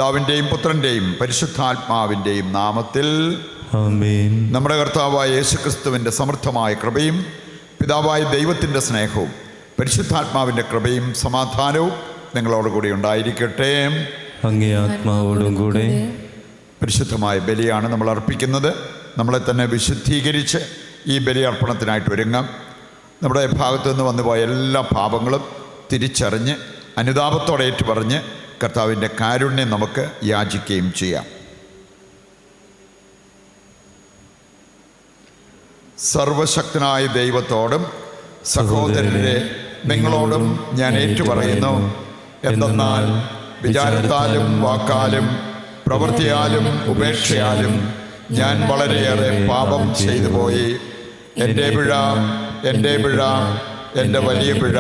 പിതാവിൻ്റെയും പുത്രൻ്റെയും പരിശുദ്ധാത്മാവിൻ്റെയും നാമത്തിൽ ആമേൻ. നമ്മുടെ കർത്താവായ യേശുക്രിസ്തുവിൻ്റെ സമൃദ്ധമായ കൃപയും പിതാവായ ദൈവത്തിൻ്റെ സ്നേഹവും പരിശുദ്ധാത്മാവിൻ്റെ കൃപയും സമാധാനവും നിങ്ങളോടുകൂടി ഉണ്ടായിരിക്കട്ടെ. അങ്ങേ ആത്മാവോടും കൂടെ. പരിശുദ്ധമായ ബലിയാണ് നമ്മൾ അർപ്പിക്കുന്നത്. നമ്മളെ തന്നെ വിശുദ്ധീകരിച്ച് ഈ ബലി അർപ്പണത്തിനായിട്ട് ഒരുങ്ങാം. നമ്മുടെ ഭാഗത്തു നിന്ന് വന്നുപോയ എല്ലാ പാപങ്ങളും തിരിച്ചറിഞ്ഞ് അനുതാപത്തോടെ ഏറ്റുപറഞ്ഞ് കർത്താവിൻ്റെ കാരുണ്യം നമുക്ക് യാചിക്കുകയും ചെയ്യാം. സർവശക്തനായ ദൈവത്തോടും സഹോദരരെ നിങ്ങളോടും ഞാൻ ഏറ്റുപറയുന്നു. എന്തെന്നാൽ വിചാരത്താലും വാക്കാലും പ്രവൃത്തിയാലും ഉപേക്ഷയാലും ഞാൻ വളരെയേറെ പാപം ചെയ്തു പോയി. എൻ്റെ പിഴ, എൻ്റെ വലിയ പിഴ.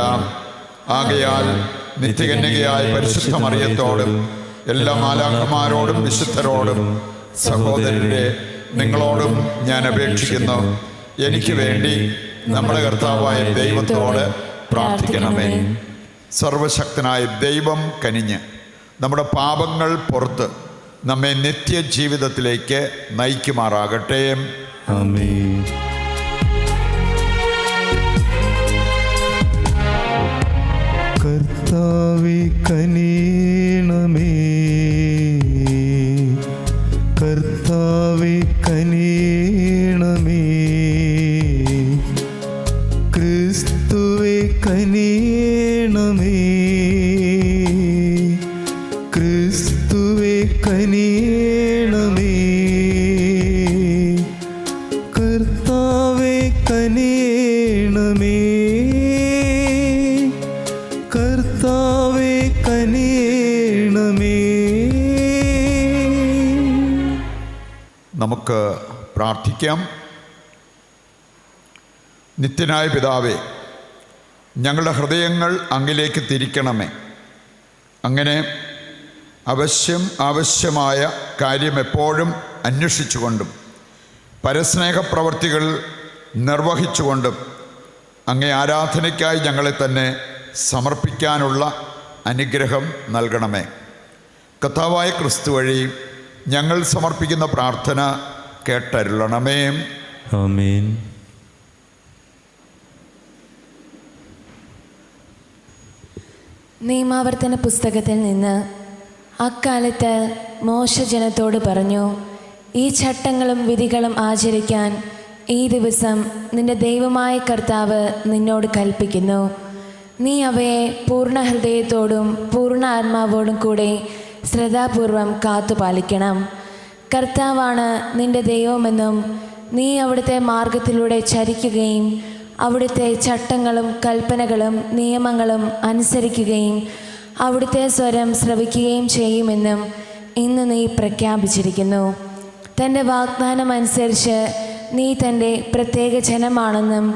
ആകയാൽ നിത്യകന്യകയായ പരിശുദ്ധ മറിയത്തോടും എല്ലാ മാലാഖമാരോടും വിശുദ്ധരോടും സഹോദരരെ നിങ്ങളോടും ഞാൻ അപേക്ഷിക്കുന്നു, എനിക്ക് വേണ്ടി നമ്മുടെ കർത്താവായ ദൈവത്തോട് പ്രാർത്ഥിക്കണമേ. സർവശക്തനായ ദൈവം കനിഞ്ഞ് നമ്മുടെ പാപങ്ങൾ പുറത്ത് നമ്മെ നിത്യജീവിതത്തിലേക്ക് നയിക്കുമാറാകട്ടെ. ആമേൻ. കർത്താവേ കനിയണമേ, കർത്താവേ കനിയണമേ, ക്രിസ്തുവേ കനിയണമേ, ക്രിസ്തുവേ കനിയണമേ, കർത്താവേ കനിയണമേ, കർത്താവേ കനിയണമേ. നമുക്ക് പ്രാർത്ഥിക്കാം. നിത്യനായ പിതാവേ, ഞങ്ങളുടെ ഹൃദയങ്ങൾ അങ്ങിലേക്ക് തിരിക്കണമേ. അങ്ങനെ ആവശ്യമായ കാര്യം എപ്പോഴും അന്വേഷിച്ചുകൊണ്ടും പരസ്നേഹപ്രവർത്തികൾ നിർവഹിച്ചുകൊണ്ടും അങ്ങേ ആരാധനയ്ക്കായി ഞങ്ങളെ തന്നെ സമർപ്പിക്കാനുള്ള അനുഗ്രഹം നൽകണമേ. കർത്താവായ ക്രിസ്തു വഴി ഞങ്ങൾ സമർപ്പിക്കുന്ന പ്രാർത്ഥന കേട്ടരുളണമേ. ആമേൻ. നിയമാവർത്തന പുസ്തകത്തിൽ നിന്ന് അക്കാലത്ത് മോശ ജനത്തോട് പറഞ്ഞു, ഈ ചട്ടങ്ങളും വിധികളും ആചരിക്കാൻ ഈ ദിവസം നിന്റെ ദൈവമായ കർത്താവ് നിന്നോട് കൽപ്പിക്കുന്നു. നീ അവയെ പൂർണ്ണ ഹൃദയത്തോടും പൂർണ്ണ ആത്മാവോടും കൂടെ ശ്രദ്ധാപൂർവം കാത്തുപാലിക്കണം. കർത്താവാണ് നിന്റെ ദൈവമെന്നും നീ അവിടുത്തെ മാർഗത്തിലൂടെ ചരിക്കുകയും അവിടുത്തെ ചട്ടങ്ങളും കൽപ്പനകളും നിയമങ്ങളും അനുസരിക്കുകയും അവിടുത്തെ സ്വരം ശ്രവിക്കുകയും ചെയ്യുമെന്നും ഇന്ന് നീ പ്രഖ്യാപിച്ചിരിക്കുന്നു. തൻ്റെ വാഗ്ദാനം അനുസരിച്ച് നീ തൻ്റെ പ്രത്യേക ജനമാണെന്നും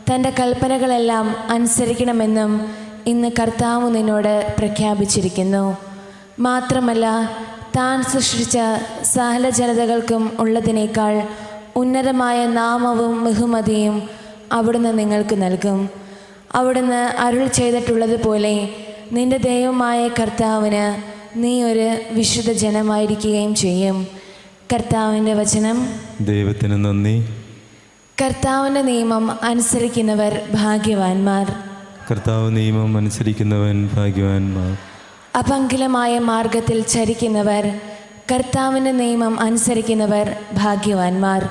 തൻ്റെ കൽപ്പനകളെല്ലാം അനുസരിക്കണമെന്നും ഇന്ന് കർത്താവ് നിന്നോട് പ്രഖ്യാപിച്ചിരിക്കുന്നു. മാത്രമല്ല, താൻ സൃഷ്ടിച്ച സകല ജനതകൾക്കും ഉള്ളതിനേക്കാൾ ഉന്നതമായ നാമവും ബഹുമതിയും അവിടുന്ന് നിങ്ങൾക്ക് നൽകും. അവിടുന്ന് അരുൾ ചെയ്തിട്ടുള്ളതുപോലെ നിന്റെ ദൈവമായ കർത്താവിന് നീ ഒരു വിശുദ്ധ ജനമായിരിക്കുകയും ചെയ്യും. കർത്താവിൻ്റെ വചനം. ദൈവത്തിന് നന്ദി. കർത്താവിൻ്റെ നിയമം അനുസരിക്കുന്നവർ ഭാഗ്യവാന്മാർ. കർത്താവ് നിയമം അനുസരിക്കുന്നവൻ ഭാഗ്യവാന്മാർ. അപങ്കിലമായ മാർഗത്തിൽ ചരിക്കുന്നവർ, കർത്താവിൻ്റെ നിയമം അനുസരിക്കുന്നവർ ഭാഗ്യവാന്മാർ.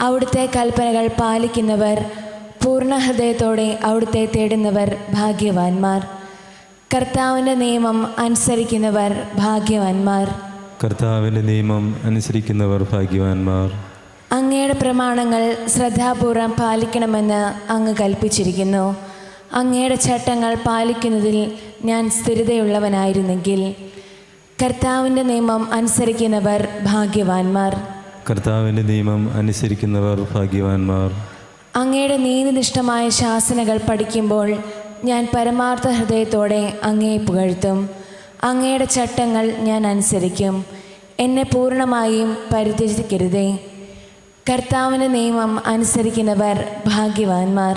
അവിടുത്തെ കൽപ്പനകൾ പാലിക്കുന്നവർ, പൂർണ്ണ ഹൃദയത്തോടെ അവിടുത്തെ തേടുന്നവർ ഭാഗ്യവാന്മാർ. കർത്താവിൻ്റെ നിയമം അനുസരിക്കുന്നവർ ഭാഗ്യവാന്മാർ. കർത്താവിൻ്റെ നിയമം അനുസരിക്കുന്നവർ ഭാഗ്യവാന്മാർ. അങ്ങയുടെ പ്രമാണങ്ങൾ ശ്രദ്ധാപൂർവം പാലിക്കണമെന്ന് അങ്ങ് കൽപ്പിച്ചിരിക്കുന്നു. അങ്ങയുടെ ചട്ടങ്ങൾ പാലിക്കുന്നതിൽ ഞാൻ സ്ഥിരതയുള്ളവനായിരുന്നെങ്കിൽ. കർത്താവിൻ്റെ നിയമം അനുസരിക്കുന്നവർ ഭാഗ്യവാന്മാർ. കർത്താവിൻ്റെ നിയമം അനുസരിക്കുന്നവർ ഭാഗ്യവാന്മാർ. അങ്ങയുടെ നീതിനിഷ്ഠമായ ശാസനകൾ പഠിക്കുമ്പോൾ ഞാൻ പരമാർത്ഥ ഹൃദയത്തോടെ അങ്ങയെ പുകഴ്ത്തും. അങ്ങയുടെ ചട്ടങ്ങൾ ഞാൻ അനുസരിക്കും. എന്നെ പൂർണ്ണമായും പരിത്യജിക്കരുതേ. കർത്താവിൻ്റെ നിയമം അനുസരിക്കുന്നവർ ഭാഗ്യവാന്മാർ.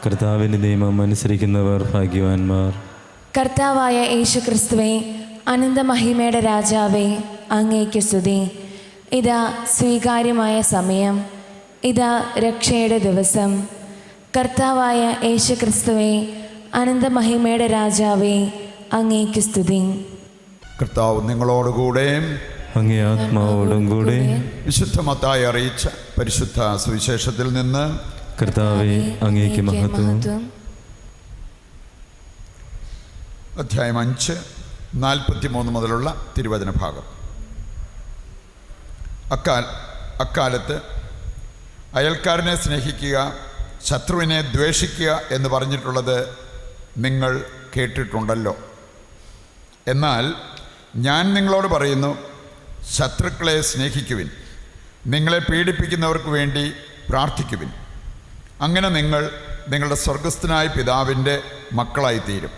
കർത്താവിൻ്റെ നിയമം അനുസരിക്കുന്നവർ ഭാഗ്യവാന്മാർ. കർത്താവായ യേശുക്രിസ്തുവേ, അനന്തമഹിമയുടെ രാജാവേ, അങ്ങേക്ക് സ്തുതി. ഇതാ സ്വീകാര്യമായ സമയം, ഇതാ രക്ഷയുടെ ദിവസം. കർത്താവായ യേശുക്രിസ്തുവേ, അനന്തമഹിമയുടെ രാജാവേ, അങ്ങേക്ക് സ്തുതി. കർത്താവ് നിങ്ങളോടുകൂടെ അങ്ങേ ആത്മാവോടും കൂടെ. വിശുദ്ധ മത്തായി അറിയിച്ച പരിശുദ്ധ സുവിശേഷത്തിൽ നിന്ന് കർത്താവെ അങ്ങേക്ക് മഹത്വം. അധ്യായം 5:43 മുതലുള്ള തിരുവചന ഭാഗം. അക്കാലത്ത് അയൽക്കാരനെ സ്നേഹിക്കുക, ശത്രുവിനെ ദ്വേഷിക്കുക എന്ന് പറഞ്ഞിട്ടുള്ളത് നിങ്ങൾ കേട്ടിട്ടുണ്ടല്ലോ. എന്നാൽ ഞാൻ നിങ്ങളോട് പറയുന്നു, ശത്രുക്കളെ സ്നേഹിക്കുവിൻ, നിങ്ങളെ പീഡിപ്പിക്കുന്നവർക്ക് വേണ്ടി പ്രാർത്ഥിക്കുവിൻ. അങ്ങനെ നിങ്ങൾ നിങ്ങളുടെ സ്വർഗസ്ഥനായ പിതാവിൻ്റെ മക്കളായിത്തീരും.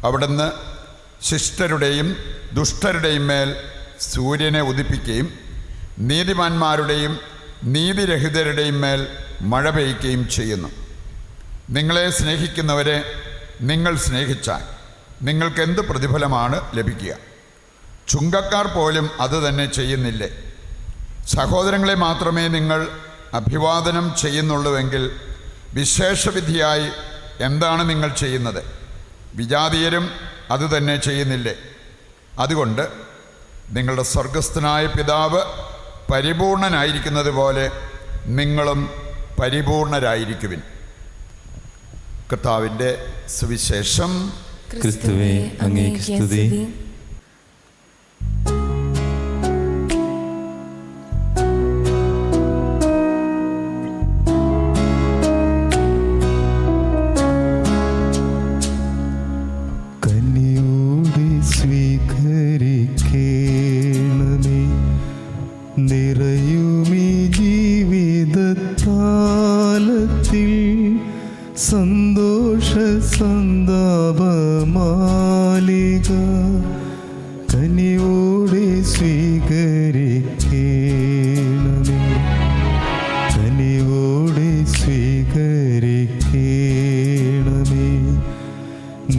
അവിടുന്ന് ശിഷ്ടരുടെയും ദുഷ്ടരുടെയും മേൽ സൂര്യനെ ഉദിപ്പിക്കുകയും നീതിമാന്മാരുടെയും നീതിരഹിതരുടെയും മേൽ മഴ പെയ്യുകയും ചെയ്യുന്നു. നിങ്ങളെ സ്നേഹിക്കുന്നവരെ നിങ്ങൾ സ്നേഹിച്ചാൽ നിങ്ങൾക്ക് എന്ത് പ്രതിഫലമാണ് ലഭിക്കുക? ചുങ്കക്കാർ പോലും അതുതന്നെ ചെയ്യുന്നില്ലേ? സഹോദരങ്ങളെ മാത്രമേ നിങ്ങൾ അഭിവാദനം ചെയ്യുന്നുള്ളൂവെങ്കിൽ വിശേഷവിധിയായി എന്താണ് നിങ്ങൾ ചെയ്യുന്നത്? വിജാതീയരും അതുതന്നെ ചെയ്യുന്നില്ലേ? അതുകൊണ്ട് നിങ്ങളുടെ സ്വർഗസ്ഥനായ പിതാവ് പരിപൂർണനായിരിക്കുന്നത് പോലെ നിങ്ങളും പരിപൂർണരായിരിക്കുവിൻ. കർത്താവിൻ്റെ സുവിശേഷം. ക്രിസ്തുവേ അങ്ങേക്ക് സ്തുതി. സന്തോഷ സന്താപമാലിക കനിയോടെ സ്വീകരിക്കേണമേ, കനിയോടെ സ്വീകരിക്കേണമേ.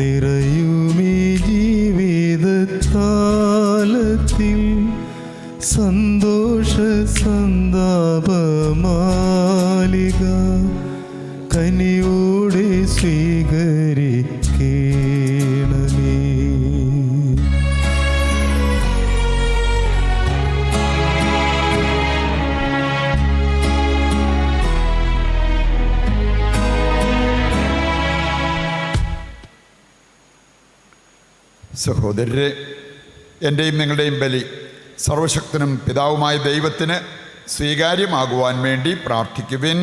നിറയുമീ ജീവിതത്താലത്തിൽ സന്തോഷ സന്താപമാലിക കനിയോടെ സ്വീകരിക്കേണമേ. സഹോദരരെ, എൻ്റെയും നിങ്ങളുടെയും ബലി സർവശക്തനും പിതാവുമായ ദൈവത്തിന് സ്വീകാര്യമാകുവാൻ വേണ്ടി പ്രാർത്ഥിക്കുവിൻ.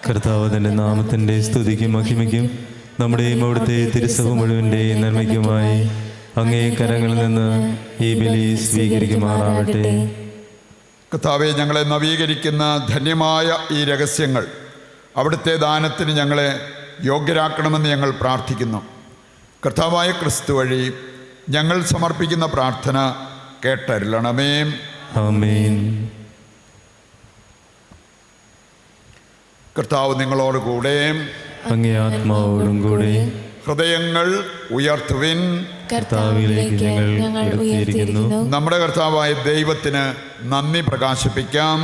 കർത്താവ് തന്റെ നാമത്തിന്റെ സ്തുതിക്കും മഹിമയ്ക്കും നമ്മുടെയും അവിടുത്തെ തിരുസഭ മുഴുവൻ്റെയും നന്മയ്ക്കുമായി അങ്ങേ കരങ്ങളിൽ നിന്ന് ഈ ബലി സ്വീകരിക്കുമാറാവട്ടെ. കർത്താവെ, ഞങ്ങളെ നവീകരിക്കുന്ന ധന്യമായ ഈ രഹസ്യങ്ങൾ അവിടുത്തെ ദാനത്തിന് ഞങ്ങളെ യോഗ്യരാക്കണമെന്ന് ഞങ്ങൾ പ്രാർത്ഥിക്കുന്നു. കർത്താവായ ക്രിസ്തു വഴി ഞങ്ങൾ സമർപ്പിക്കുന്ന പ്രാർത്ഥന കേട്ടരുളണമേ. ആമേൻ. കർത്താവ് നിങ്ങളോടുകൂടെ. അങ്ങേ ആത്മാവോടും കൂടെ. ഹൃദയങ്ങൾ ഉയർത്തുവിൻ. കർത്താവിലേക്ക് ഞങ്ങൾ ഉയർത്തിയിരിക്കുന്നു. നമ്മുടെ കർത്താവായ ദൈവത്തിന് നന്ദി പ്രകാശിപ്പിക്കാം.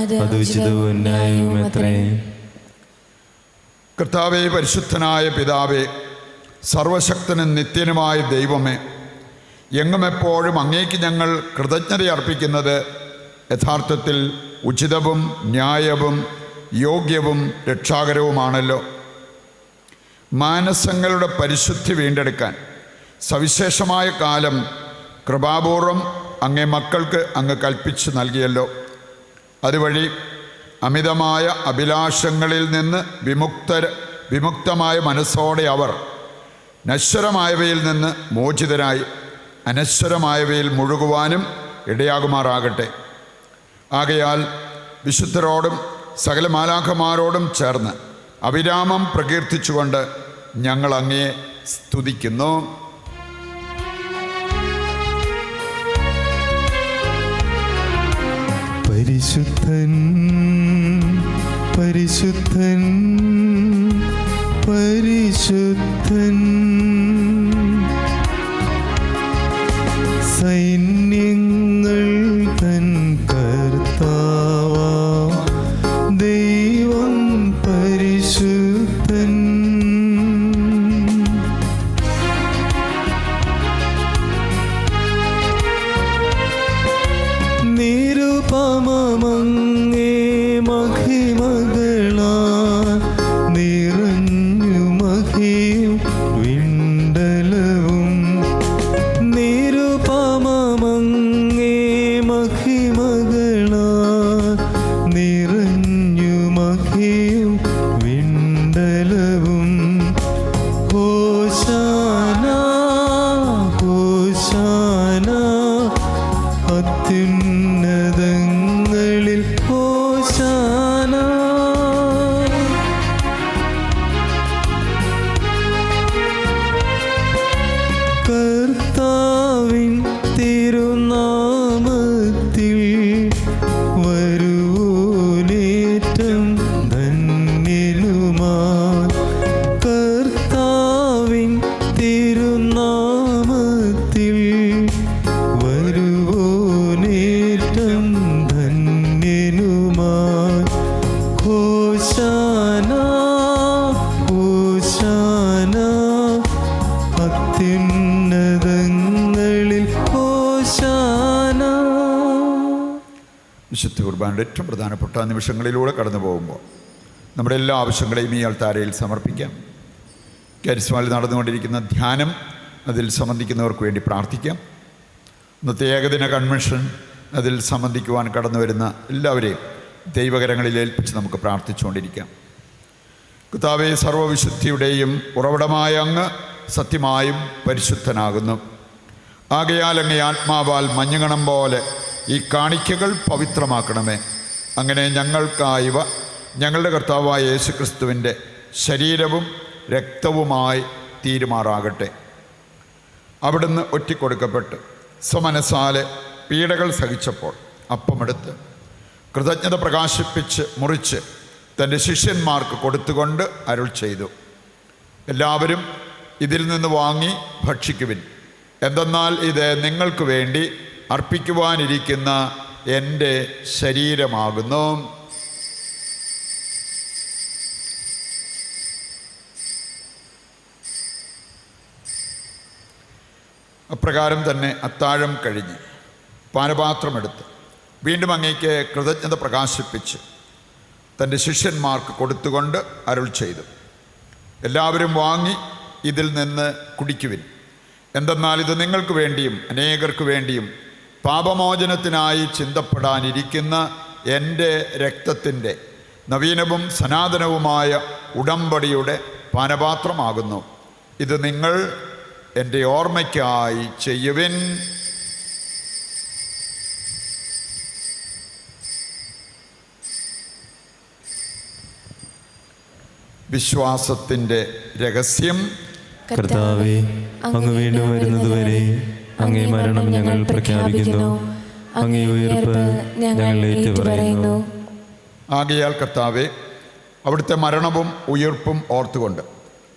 അത് ഉചിതവും ന്യായവുമത്രേ. കർത്താവേ, പരിശുദ്ധനായ പിതാവേ, സർവശക്തനും നിത്യനുമായ ദൈവമേ, എങ്ങും എപ്പോഴും അങ്ങേക്ക് ഞങ്ങൾ കൃതജ്ഞത അർപ്പിക്കുന്നത് യഥാർത്ഥത്തിൽ ഉചിതവും ന്യായവും യോഗ്യവും രക്ഷാകരവുമാണല്ലോ. മാനസങ്ങളുടെ പരിശുദ്ധി വീണ്ടെടുക്കാൻ സവിശേഷമായ കാലം കൃപാപൂർവം അങ്ങേ മക്കൾക്ക് അങ്ങ് കൽപ്പിച്ചു നൽകിയല്ലോ. അതുവഴി അമിതമായ അഭിലാഷങ്ങളിൽ നിന്ന് വിമുക്തമായ മനസ്സോടെ അവർ നശ്വരമായവയിൽ നിന്ന് മോചിതരായി അനശ്വരമായവയിൽ മുഴുകുവാനും ഇടയാകുമാറാകട്ടെ. ആകയാൽ വിശുദ്ധരോടും സകല മാലാഖമാരോടും ചേർന്ന് അവിരാമം പ്രകീർത്തിച്ചുകൊണ്ട് ഞങ്ങൾ അങ്ങയെ സ്തുതിക്കുന്നു. പരിശുദ്ധൻ പരിശുദ്ധൻ പരിശുദ്ധൻ മഹിമകളാൽ നിറഞ്ഞു മഹിയും വിണ്ടലവും. ഹോശാന ഹോശാന അത്യുന്നതങ്ങളിൽ ഹോശാന. കർത്താവിൻ തിരുനാമത്തിൽ വരുവോനേറ്റം ധന്യനുമാൻ. കർത്താവിൻ തിരുനാമത്തിൽ വരുവോനേറ്റം ധന്യനുമാൻ. ഹോശാന ഹോശാന അത്യുന്നതങ്ങളിൽ ഹോശാന. വിശുദ്ധ കുർബാനയുടെ ഏറ്റവും പ്രധാനപ്പെട്ട നിമിഷങ്ങളിലൂടെ കടന്നു പോകുമ്പോൾ നമ്മുടെ എല്ലാ ആവശ്യങ്ങളെയും ഈ അൾത്താരയിൽ സമർപ്പിക്കാം. കരിസ്മാലിൽ നടന്നുകൊണ്ടിരിക്കുന്ന ധ്യാനം, അതിൽ സംബന്ധിക്കുന്നവർക്ക് വേണ്ടി പ്രാർത്ഥിക്കാം. ഇന്നത്തെ ഏകദിന കൺവെൻഷൻ, അതിൽ സംബന്ധിക്കുവാൻ കടന്നു വരുന്ന എല്ലാവരെയും ദൈവകരങ്ങളിൽ ഏൽപ്പിച്ച് നമുക്ക് പ്രാർത്ഥിച്ചുകൊണ്ടിരിക്കാം. കർത്താവേ, സർവ്വവിശുദ്ധിയുടെയും ഉറവിടമായ അങ്ങ് സത്യമായും പരിശുദ്ധനാകുന്നു. ആകയാൽ അങ്ങേ ആത്മാവാൽ മഞ്ഞുകണം പോലെ ഈ കാണിക്കകൾ പവിത്രമാക്കണമേ. അങ്ങനെ ഞങ്ങൾക്കായവ ഞങ്ങളുടെ കർത്താവായ യേശുക്രിസ്തുവിൻ്റെ ശരീരവും രക്തവുമായി തീരുമാറാകട്ടെ. അവിടുന്ന് ഒറ്റിക്കൊടുക്കപ്പെട്ട് സ്വമനസാലെ പീഡകൾ സഹിച്ചപ്പോൾ അപ്പമെടുത്ത് കൃതജ്ഞത പ്രകാശിപ്പിച്ച് മുറിച്ച് തൻ്റെ ശിഷ്യന്മാർക്ക് കൊടുത്തുകൊണ്ട് അരുൾ ചെയ്തു, എല്ലാവരും ഇതിൽ നിന്ന് വാങ്ങി ഭക്ഷിക്കുവിൻ. എന്തെന്നാൽ ഇത് നിങ്ങൾക്ക് വേണ്ടി അർപ്പിക്കുവാനിരിക്കുന്ന എൻ്റെ ശരീരമാകുന്നു. അപ്രകാരം തന്നെ അത്താഴം കഴിഞ്ഞ് പാനപാത്രമെടുത്ത് വീണ്ടും അങ്ങേക്ക് കൃതജ്ഞത പ്രകാശിപ്പിച്ച് തൻ്റെ ശിഷ്യന്മാർക്ക് കൊടുത്തുകൊണ്ട് അരുൾ ചെയ്തു, എല്ലാവരും വാങ്ങി ഇതിൽ നിന്ന് കുടിക്കുവിൻ. എന്തെന്നാൽ ഇത് നിങ്ങൾക്ക് വേണ്ടിയും അനേകർക്ക് വേണ്ടിയും പാപമോചനത്തിനായി ചിന്തപ്പെടാനിരിക്കുന്ന എൻ്റെ രക്തത്തിൻ്റെ നവീനവും സനാതനവുമായ ഉടമ്പടിയുടെ പാനപാത്രമാകുന്നു. ഇത് നിങ്ങൾ എൻ്റെ ഓർമ്മയ്ക്കായി ചെയ്യുവിൻ. വിശ്വാസത്തിൻ്റെ രഹസ്യം. കർത്താവേ, അങ്ങ് വീണ്ടും വരുന്നതുവരെ അങ്ങേ മരണം ഞങ്ങൾ പ്രഖ്യാപിക്കുന്നു, അങ്ങേ ഉയർപ്പ് ഞങ്ങൾ ഏറ്റുപറയുന്നു. ആകയാൽ കർത്താവേ, അവിടുത്തെ മരണവും ഉയർപ്പും ഓർത്തുകൊണ്ട്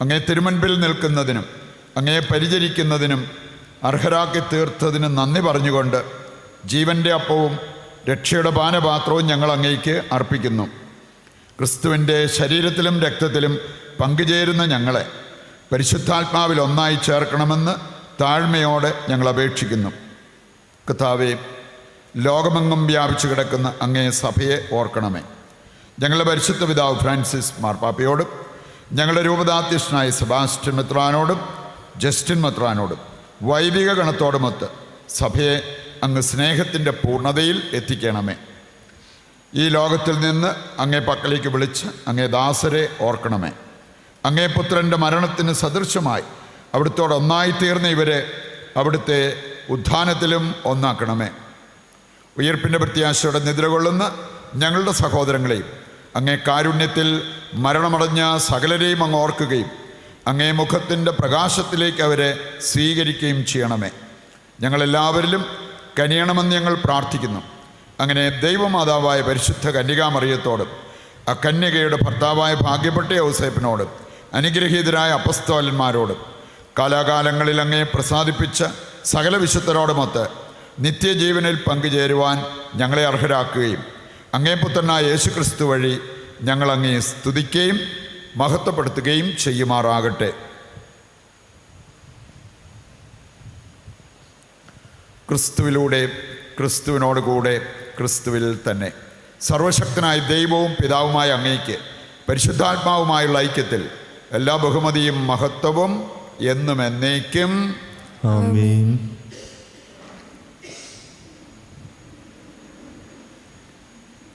അങ്ങേ തിരുമുൻപിൽ നിൽക്കുന്നതിനും അങ്ങയെ പരിചരിക്കുന്നതിനും അർഹരാക്കി തീർത്തതിന് നന്ദി പറഞ്ഞുകൊണ്ട് ജീവൻ്റെ അപ്പവും രക്ഷയുടെ പാനപാത്രവും ഞങ്ങൾ അങ്ങേക്ക് അർപ്പിക്കുന്നു. ക്രിസ്തുവിൻ്റെ ശരീരത്തിലും രക്തത്തിലും പങ്കുചേരുന്ന ഞങ്ങളെ പരിശുദ്ധാത്മാവിൽ ഒന്നായി ചേർക്കണമെന്ന് താഴ്മയോടെ ഞങ്ങൾ അപേക്ഷിക്കുന്നു. കർത്താവേ, ലോകമെങ്ങും വ്യാപിച്ചു കിടക്കുന്ന അങ്ങേ സഭയെ ഓർക്കണമേ. ഞങ്ങളുടെ പരിശുദ്ധ പിതാവ് ഫ്രാൻസിസ് മാർപ്പാപ്പയോടും ഞങ്ങളുടെ രൂപതാധ്യക്ഷനായ സെബാസ്റ്റ്യൻ മെത്രാനോടും ജസ്റ്റിൻ മെത്രാനോടും വൈദിക ഗണത്തോടുമൊത്ത് സഭയെ അങ്ങ് സ്നേഹത്തിൻ്റെ പൂർണ്ണതയിൽ എത്തിക്കണമേ. ഈ ലോകത്തിൽ നിന്ന് അങ്ങേ പക്കലേക്ക് വിളിച്ച് അങ്ങേ ദാസരെ ഓർക്കണമേ. അങ്ങേ പുത്രൻ്റെ മരണത്തിന് സദൃശമായി അവിടുത്തോട് ഒന്നായിത്തീർന്ന ഇവരെ അവിടുത്തെ ഉത്ഥാനത്തിലും ഒന്നാക്കണമേ. ഉയർപ്പിൻ്റെ പ്രത്യാശയോടെ നിദ്രകൊള്ളുന്ന ഞങ്ങളുടെ സഹോദരങ്ങളെയും അങ്ങേ കാരുണ്യത്തിൽ മരണമടഞ്ഞ സകലരെയും അങ്ങ് ഓർക്കുകയും അങ്ങേ മുഖത്തിൻ്റെ പ്രകാശത്തിലേക്ക് അവരെ സ്വീകരിക്കുകയും ചെയ്യണമേ. ഞങ്ങളെല്ലാവരിലും കനിയണമെന്ന് ഞങ്ങൾ പ്രാർത്ഥിക്കുന്നു. അങ്ങനെ ദൈവമാതാവായ പരിശുദ്ധ കന്യകാമറിയത്തോടും ആ കന്യകയുടെ ഭർത്താവായ ഭാഗ്യപ്പെട്ട ഔസേപ്പിനോടും അനുഗ്രഹീതരായ അപ്പസ്തോലന്മാരോടും കാലാകാലങ്ങളിൽ അങ്ങേ പ്രസാദിപ്പിച്ച സകല വിശുദ്ധരോടുമൊത്ത് നിത്യജീവനിൽ പങ്കുചേരുവാൻ ഞങ്ങളെ അർഹരാക്കുകയും അങ്ങേ പുത്രനായ യേശുക്രിസ്തു വഴി ഞങ്ങൾ അങ്ങേ സ്തുതിക്കുകയും മഹത്വപ്പെടുത്തുകയും ചെയ്യുമാറാകട്ടെ. ക്രിസ്തുവിലൂടെ, ക്രിസ്തുവിനോടുകൂടെ, ക്രിസ്തുവിൽ തന്നെ സർവശക്തനായ ദൈവവും പിതാവുമായ അങ്ങേക്ക് പരിശുദ്ധാത്മാവുമായുള്ള ഐക്യത്തിൽ എല്ലാ ബഹുമതിയും മഹത്വവും എന്നും എന്നേക്കും ആമേൻ.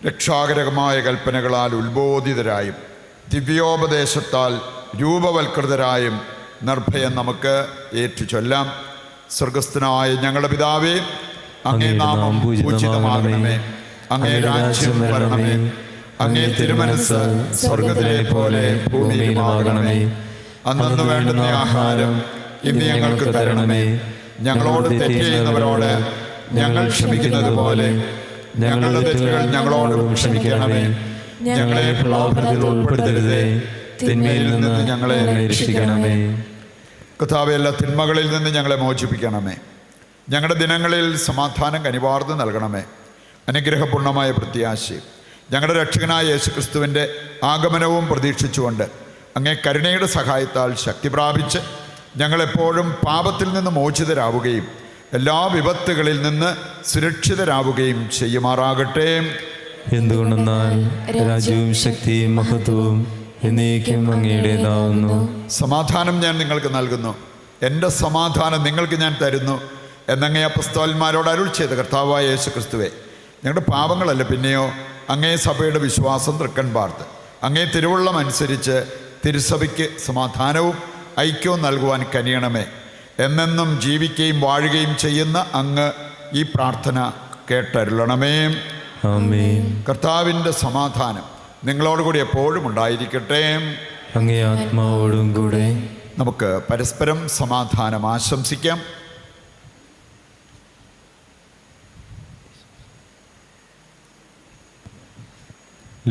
രക്ഷാകരമായ കൽപ്പനകളാൽ ഉത്ബോധിതരായും ദിവ്യോപദേശത്താൽ രൂപവൽകൃതരായും നിർഭയം നമുക്ക് ഏറ്റുചൊല്ലാം. സ്വർഗസ്ഥനായ ഞങ്ങളുടെ പിതാവേ, അങ്ങേ നാമം പൂജിതമാകണമേ. അങ്ങേ രാജ്യം വരണമേ. അങ്ങേ തിരുമനസ്സ് സ്വർഗത്തിലെ പോലെ ഭൂമിയിലുമാകണമേ. അന്നു വേണ്ടുന്ന ആഹാരം ഇന്ന് ഞങ്ങൾക്ക് തരണമേ. ഞങ്ങളോട് തെറ്റ് ചെയ്യുന്നവരോട് ഞങ്ങൾ ക്ഷമിക്കുന്നത് പോലെ ഞങ്ങളുടെ തെറ്റുകൾ ഞങ്ങളോടും ക്ഷമിക്കണമേ. ഞങ്ങളെ പ്രലോഭനത്തിൽ ഉൾപ്പെടുത്തരുതേ, തിന്മയിൽ നിന്ന് ഞങ്ങളെ രക്ഷിക്കണമേ. കർത്താവേ, എല്ലാ തിന്മകളിൽ നിന്ന് ഞങ്ങളെ മോചിപ്പിക്കണമേ. ഞങ്ങളുടെ ദിനങ്ങളിൽ സമാധാനം കനിവാർന്ന് നൽകണമേ. അനുഗ്രഹപൂർണമായ പ്രത്യാശയും ഞങ്ങളുടെ രക്ഷകനായ യേശുക്രിസ്തുവിൻ്റെ ആഗമനവും പ്രതീക്ഷിച്ചുകൊണ്ട് അങ്ങേ കരുണയുടെ സഹായത്താൽ ശക്തി പ്രാപിച്ച് ഞങ്ങളെപ്പോഴും പാപത്തിൽ നിന്ന് മോചിതരാവുകയും എല്ലാ വിപത്തുകളിൽ നിന്ന് സുരക്ഷിതരാവുകയും ചെയ്യുമാറാകട്ടെ. എന്തുകൊണ്ടെന്നാൽ രാജ്യവും ശക്തിയും മഹത്വവും എന്നേക്കും അങ്ങയുടേതാവുന്നു. സമാധാനം ഞാൻ നിങ്ങൾക്ക് നൽകുന്നു, എൻ്റെ സമാധാനം നിങ്ങൾക്ക് ഞാൻ തരുന്നു എന്നങ്ങേ അപ്പസ്തോലന്മാരോട് അരുൾ ചെയ്ത കർത്താവായ യേശുക്രിസ്തുവേ, ഞങ്ങളുടെ പാപങ്ങളല്ല പിന്നെയോ അങ്ങേ സഭയുടെ വിശ്വാസം തൃക്കൺ പാർത്ത് അങ്ങേ തിരുവുള്ളം അനുസരിച്ച് തിരുസഭയ്ക്ക് സമാധാനവും ഐക്യവും നൽകുവാൻ കനിയണമേ. എന്നെന്നും ജീവിക്കുകയും വാഴുകയും ചെയ്യുന്ന അങ്ങ് ഈ പ്രാർത്ഥന കേട്ടരുളണമേ. ആമേൻ. കർത്താവിൻ്റെ സമാധാനം നിങ്ങളോടുകൂടി എപ്പോഴും ഉണ്ടായിരിക്കട്ടെ. അങ്ങേ ആത്മാവോടും കൂടെ. നമുക്ക് പരസ്പരം സമാധാനം ആശംസിക്കാം.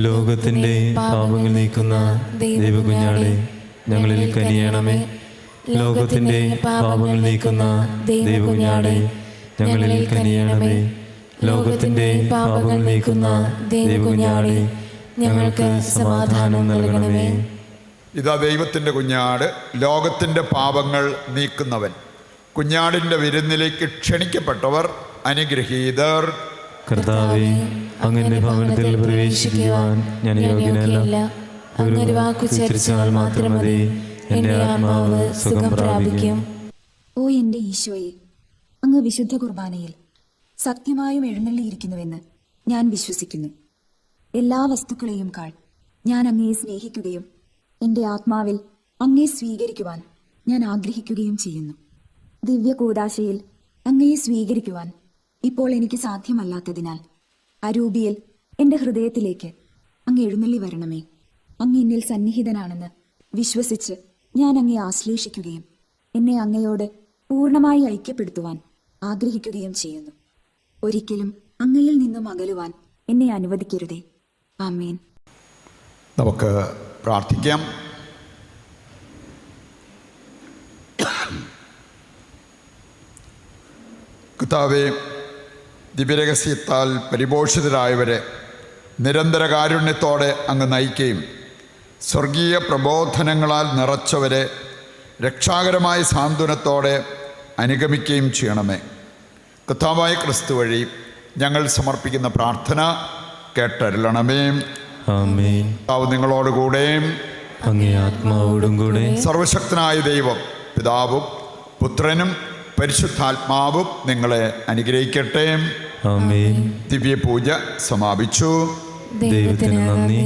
ലോകത്തിന്റെ പാപങ്ങൾ നീക്കുന്ന ദൈവകുഞ്ഞാടെ ഞങ്ങളിൽ കനിയണമേ. ലോകത്തിന്റെ പാപങ്ങൾ നീക്കുന്ന ദൈവകുഞ്ഞാടെ ഞങ്ങളിൽ കനിയണമേ. ലോകത്തിന്റെ പാപങ്ങൾ നീക്കുന്ന ദൈവകുഞ്ഞാടെ ഞങ്ങൾക്ക് സമാധാനം നൽകണമേ. ഇതാ ദൈവത്തിൻ്റെ കുഞ്ഞാട്, ലോകത്തിൻ്റെ പാപങ്ങൾ നീക്കുന്നവൻ. കുഞ്ഞാടിൻ്റെ വിരുന്നിലേക്ക് ക്ഷണിക്കപ്പെട്ടവർ അനുഗ്രഹീതർ. കർത്താവേ, അങ്ങന്റെ ഭവനത്തിൽ പ്രവേശിക്കുവാൻ ഞാൻ യോഗ്യനല്ല. ഒരു വാക്കു ഉച്ചരിച്ചാൽ മാത്രം മതി, എൻ്റെ ആത്മാവ് സുഖം പ്രാപിക്കും. ഓ എൻ്റെ ഈശോയെ, അങ്ങ് വിശുദ്ധ കുർബാനയിൽ സത്യമായും എഴുന്നള്ളിയിരിക്കുന്നുവെന്ന് ഞാൻ വിശ്വസിക്കുന്നു. എല്ലാ വസ്തുക്കളെയും കാൾ ഞാൻ അങ്ങയെ സ്നേഹിക്കുകയും എൻ്റെ ആത്മാവിൽ അങ്ങയെ സ്വീകരിക്കുവാൻ ഞാൻ ആഗ്രഹിക്കുകയും ചെയ്യുന്നു. ദിവ്യ കൂദാശയിൽ അങ്ങയെ സ്വീകരിക്കുവാൻ ഇപ്പോൾ എനിക്ക് സാധ്യമല്ലാത്തതിനാൽ അരൂപിയിൽ എൻ്റെ ഹൃദയത്തിലേക്ക് അങ്ങ് എഴുന്നള്ളി വരണമേ. അങ്ങ് എന്നിൽ സന്നിഹിതനാണെന്ന് വിശ്വസിച്ച് ഞാൻ അങ്ങയെ ആശ്ലേഷിക്കുകയും എന്നെ അങ്ങയോട് പൂർണ്ണമായി ഐക്യപ്പെടുത്തുവാൻ ആഗ്രഹിക്കുകയും ചെയ്യുന്നു. ഒരിക്കലും അങ്ങയിൽ നിന്നും അകലുവാൻ എന്നെ അനുവദിക്കരുതേ. ആമേൻ. നമുക്ക് പ്രാർത്ഥിക്കാം. കർത്താവേ, ദിവ്യരഹസ്യത്താൽ പരിപോഷിതരായവരെ നിരന്തര കാരുണ്യത്തോടെ അങ്ങ് നയിക്കുകയും സ്വർഗീയ പ്രബോധനങ്ങളാൽ നിറച്ചവരെ രക്ഷാകരമായ സാന്ത്വനത്തോടെ അനുഗമിക്കുകയും ചെയ്യണമേ. കർത്താവായ ക്രിസ്തു വഴി ഞങ്ങൾ സമർപ്പിക്കുന്ന പ്രാർത്ഥന കേട്ടരുളണമേ. ആമേൻ. കർത്താവ് നിങ്ങളോടുകൂടെ, അങ്ങേ ആത്മാവോടും കൂടെ. സർവശക്തനായ ദൈവം പിതാവും പുത്രനും പരിശുദ്ധാത്മാവും നിങ്ങളെ അനുഗ്രഹിക്കട്ടെ. ആമേൻ. ദിവ്യപൂജ സമാപിച്ചു. ദൈവത്തിന് നന്ദി.